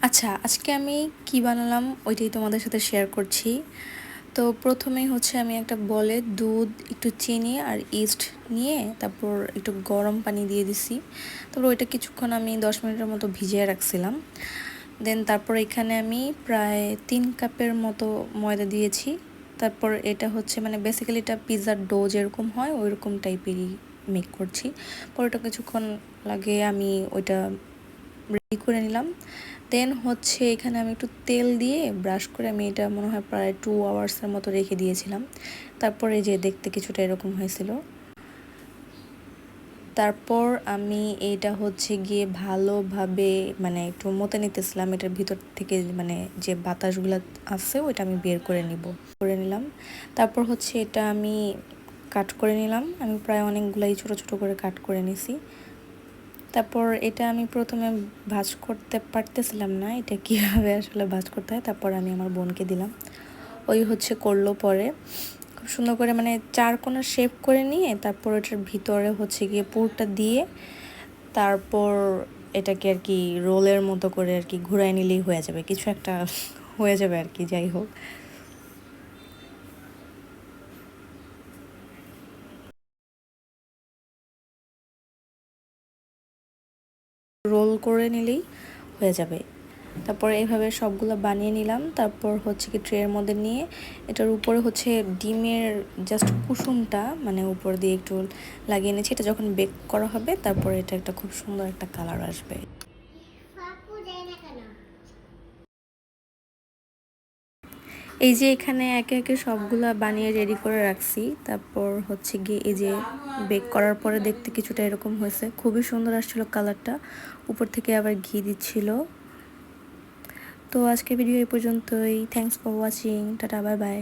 আচ্ছা, আজকে আমি কি বানালাম ওইটাই তোমাদের সাথে শেয়ার করছি। তো প্রথমেই হচ্ছে আমি একটা বলে দুধ, একটু চিনি আর ইস্ট নিয়ে তারপর একটু গরম পানি দিয়ে দিছি। তারপর ওইটা কিছুক্ষণ আমি 10 মিনিটের মতো ভিজিয়ে রাখছিলাম। দেন তারপর এখানে আমি প্রায় 3 কাপের মতো ময়দা দিয়েছি। তারপর এটা হচ্ছে মানে বেসিক্যালি এটা পিৎজার ডো যেরকম হয় ওইরকম টাইপেরই মেক করছি। পর ওটা কিছুক্ষণ লাগে আমি ওইটা রেডি করে নিলাম। দেন হচ্ছে এখানে আমি একটু তেল দিয়ে ব্রাশ করে আমি এটা মনে হয় প্রায় 2 আওয়ার্সের মতো রেখে দিয়েছিলাম। তারপরে যে দেখতে কিছুটা এরকম হয়েছিল। তারপর আমি এইটা হচ্ছে গিয়ে ভালোভাবে মানে একটু মতে নিতেছিলাম, এটার ভিতর থেকে মানে যে বাতাসগুলো আছে ওইটা আমি বের করে নিলাম। তারপর হচ্ছে এটা আমি কাট করে নিলাম। আমি প্রায় অনেকগুলাই ছোট ছোট করে কাট করে নিছি। তারপর এটা আমি প্রথমে ভাঁজ করতে পারতেছিলাম না, এটা কীভাবে আসলে ভাঁজ করতে হয়। তারপর আমি আমার বোনকে দিলাম, ওই হচ্ছে করলো। পরে খুব সুন্দর করে মানে 4 কোণা শেপ করে নিয়ে তারপর ওটার ভিতরে হচ্ছে গিয়ে পুরটা দিয়ে তারপর এটাকে আর কি রোলের মতো করে আর কি ঘুরাই নিলেই হয়ে যাবে, কিছু একটা হয়ে যাবে আর কি। যাই হোক, রোল করে নিলেই হয়ে যাবে। তারপর এইভাবে সবগুলো বানিয়ে নিলাম। তারপর হচ্ছে কি ট্রের মধ্যে নিয়ে এটার উপরে হচ্ছে ডিমের জাস্ট কুসুমটা মানে উপর দিয়ে একটু লাগিয়ে নিয়েছি। এটা যখন বেক করা হবে তারপর এটা একটা খুব সুন্দর একটা কালার আসবে। এই যে এখানে একে একে সবগুলা বানিয়ে রেডি করে রাখছি। তারপর হচ্ছে গিয়ে এই যে বেক করার পরে দেখতে কিছুটা এরকম হয়েছে, খুবই সুন্দর আসছিল কালারটা। উপর থেকে আবার ঘি দিচ্ছিল। তো আজকে ভিডিও এই পর্যন্তই। Thanks for watching. Tata, bye bye.